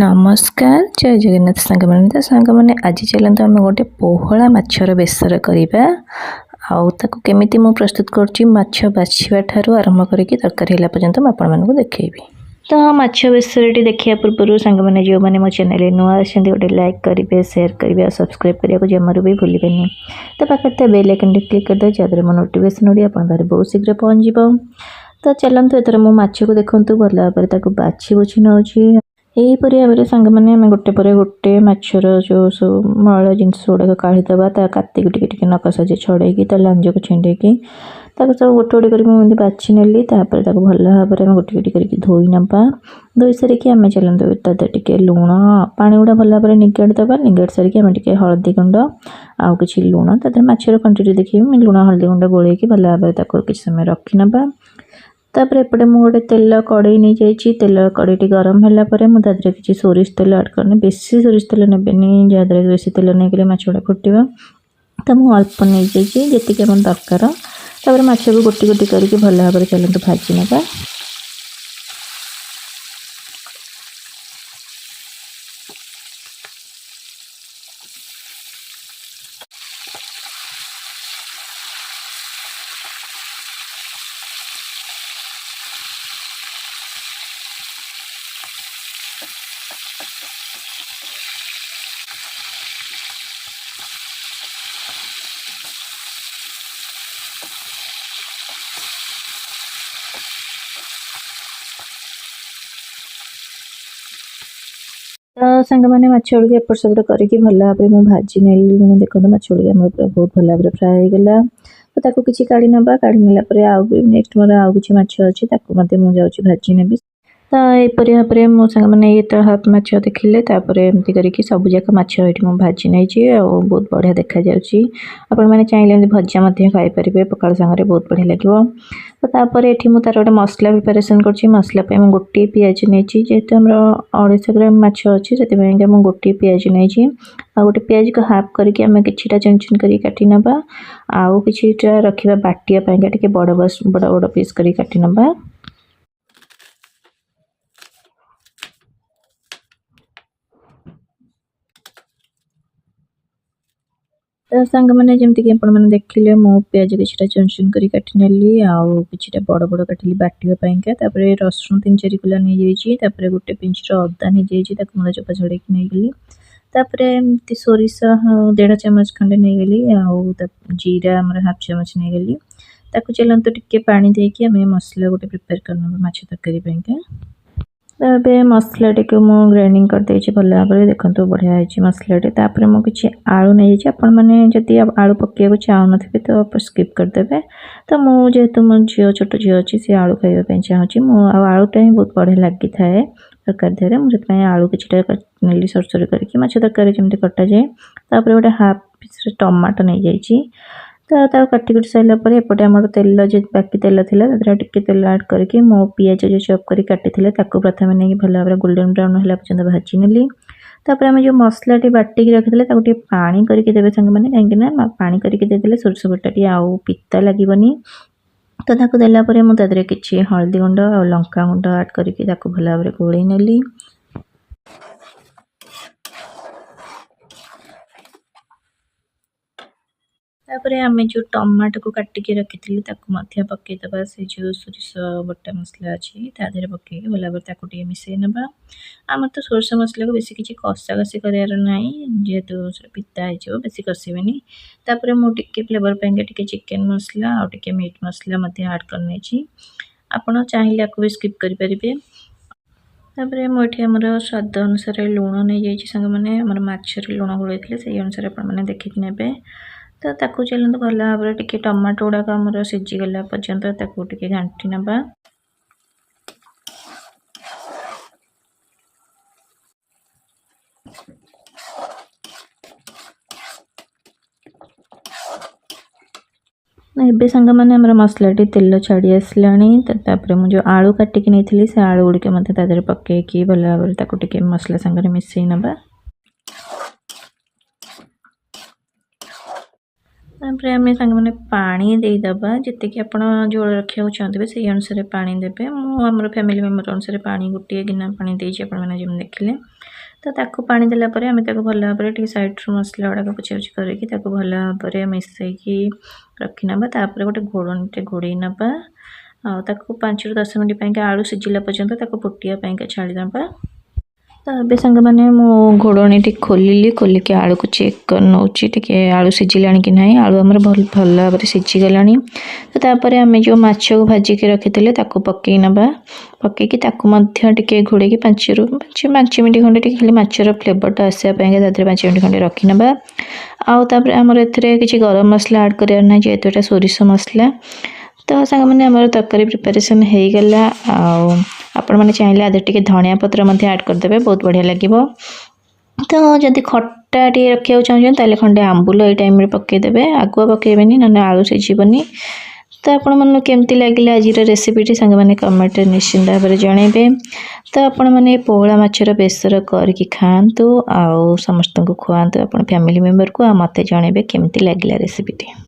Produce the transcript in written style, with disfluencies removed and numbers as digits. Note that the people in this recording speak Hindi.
नमस्कार जय जगन्नाथ सांग मैंने तो सांग मैंने आज चलते आम गोटे पोहला माछर बेसर करवा आमती मु प्रस्तुत कर बाछवा ठारू आरंभ करके तरकारी है पर्यंत मुझे देखी। तो माछ बेसरटी देखा पूर्व सांग मैंने जो मैंने मो चैनल नुआ अच्छे गोटे लाइक करेंगे शेयर करेंगे और सब्सक्राइब करने को जमारू भी भूलें। तो पाखे बेल आइकन क्लिक करदे जहाँद्वारा मो नोटिफिकेशन उड़ी आप बहुत शीघ्र पहुँच। तो चलते एथर मो माछ को देखूँ भल भाव बाछी बुझी नौ यहीपरि भाव में सांग मैंने आम गोटे पर गोटे माछर जो सब मल जिनस गुड़ाक काढ़ीदे काटिक टिके नक साजे छड़े लांज को छेड़े सब गोटे गोटे करके बाछि नेली भल भाव में गोटे गोटे करके धोई नवा। धोई सारिकी आम चलते टे लुण पानी गुड़ा भल भाव में निगाड़ी दबा निगाड़ी सारिकी आम टे हलदी गुंड आउ कि लुण माछर क्वांटिटी देखिए लुण हलदी गुंड गोलैकी भल भाव में किसी समय रखी नवा। तापर एपटे मु गोटे तेल कड़े नहीं जाइए तेल कड़े गरम है मुझे किसी सोरिष तेल ऐड करनी बेसी सोरिष तेल नेबेनि जहाँद्वारा बेसी तेल नहीं गले माछ गुड़ा फुटो। तो मुझे अल्प नहीं जाइए जी आम दरकार तापर माछ को गोटी गोटी करके भल भाव में चलते भाजी नवा। तो सांग मैंने माछड़ी एपट सेपट करके भल भाव में भाजी नेली देखो माछड़ी आम बहुत भल भाव में फ्राए होगा। तो ताको किसी काढ़ी नवा काढ़ी नेला आउ नेक्स्ट मोर आउ किसी माछ अच्छी मुझे भाजी नेबी। तो यहपरी भाव में मो सांग मैंने ये तो हाफ माछ देखिले एमती करके सब जाक माछ ये भाजी नहीं बहुत बढ़िया देखा जाउची। आपण मैंने चाहिए भजा खाई पारे पखाल सांगे बहुत बढ़िया लगे। तो तापर ये तार गोटे मसला प्रिपेरेसन कर मसला गोटे पिज नहीं जेहेतु आम 250 ग्राम माछ अच्छी से गोटे पिज नहीं गोटे पिज को हाफ करके आम किटा चुन चुन कर काटी नवा आउ किटा रखा बाटिया टे बड़ बड़ बड़ पीस कर काटी नवा। तो सांग मैंने जमीक मैंने देखिले मो पिज किसी चुन चुन कर काटी नेली आउ कि बड़ बड़ काटिली बाटिया रसुण 3-4 कुला नहीं जाइए गोटे पिंचर अदा नहीं जाइए मुझे चोपा छड़े नहीं गली एमती सोरिष 1.5 चामच खंडे नहीं गली आउ जीरा आमर हाफ चामच नहीं गली चलते टिके पानी देकी आम मसला गोटे प्रिपेयर करना माछ तरकारी। ए मसला टी ग्राइंडिंग करदे भल भाव में देखो बढ़िया है मसलाटी मुझे आलू नहीं जाती आलू पकड़ चाहून थे तो आप स्किप करदे। तो मुझे मो झील छोट झील अच्छी सी आलू खावाई चाहूँगी आलूटा ही बहुत बढ़िया लगी थाए तरकारी देहरे मुझे आलू किटा नेली सरसरी करके माछ तरकारी जमी कटा जाए। गोटे हाफ पीस टमाटो नहीं जाइए तो काटी कुटी सारा एपटे आम तेल जो बाकी तेल थी टे तेल ऐड करके मो पिज जो चॉप कर काटी प्रथम नहीं भल भाव में गोल्डन ब्राउन है पर्यटन भाजी नेली। आम जो मसलाटी बाटिक रखी पानी करके देवे सांग मैंने कहीं पानी करके देदेले सोरष बटाटी आउ पिता लगनी। तो देला मुझे किसी हल्दी गुंड और लंका गुंड ऐड करके भल भाव में गोल नेली। तापर आम जो टमाटो को काटिकी रखी पकईदबा से जो सोरिष बटा मसला अच्छी तादेह पकई भल भाव में मिसई नवा। आम तो सोरष मसला को बेसी किसी कषा कषि करार ना जेहेतु पिता हो बेसी कषिबेनि। मुझे फ्लेवर टे चिकेन मसला और टे मीट मसला ऐड करनी आपड़ चाहिए आपको भी स्किप करेंगे। तापर मुझे आमर स्वाद अनुसार लुण नहीं जाइए सांग मैंने आम माछर लुण गोलैले से अनुसार आपने देखिक ने। तो ताकू चलते भल भाव में टे टमाटो गुड़ाक आमर सीझीगला पर्यंत टे घाटी नवा। एबे सांग मैंने आमर मसलाटी तेल छाड़ी आसला मुझे आलू काटिक नहीं से आलू गुड़िक मत पकईकी भल भाव में टे मसला सांगे मिसई नवा। आम सांग मैंने पानी देदबा जी आप झोल रखा चाहते से अनुसार पानी देवे। मुझे फैमिली मेम्बर अनुसार पानी गोटे गिना पानी देती मैंने जमी देखिले। तो ताको पानी देला परे आमे ताको भल भाबरे टिके साइडरु मसला गुड़ाक पुछापुछि करके ताको भल भाबरे मिसैकी रखी नबा। तापर गोटे घोड़णीटे घोड़ेई नबा आ ताको 5 ରୁ 10 मिनिट पाइका आलू सिझिला पर्यंत ताको फुटिया पाइका छाड़ी नबा। तो ये सांग मैंने मो घोड़णी खोलिली खोलिकी आलू को चेक कर नौची टिके आलू सिझिला कि ना आलू आमर भल भाव सिझीगला। तो तापर आम जो माछ को भाजिक रखी ताको पकई नबा पकईकी टिके घोड़े 5 मिनिट खंडे खाली माछर फ्लेवरटा आसापाई 5 मिनिट खंडे रखी नबा। आउे आमर ए गरम मसला आड कर जेहेतु एटा सोरिष मसला। तो सांग मैंने आमर तरकारी प्रिपरेसन हो गला। आपण मैंने चाहिए आदि टिके धनिया पत्र ऐड करदे बहुत बढ़िया लगे। तो जदि खट्टा टे रखा चाहिए खंडे आंबुल ये टाइम पकईदे आगुआ पकईबेनी ना आलू सिझीबनी। तो आपण मन केमती लगे आज रेसिपीटी सांग मैंने कमेंट निश्चिंत भाव में जनइबे। तो आपण मैंने पोहला माछर बेसर करके खातु आउ समस्त को खुआतु अपन फैमिली मेंबर को मत जनइबे केमती लगे रेसिपीटी।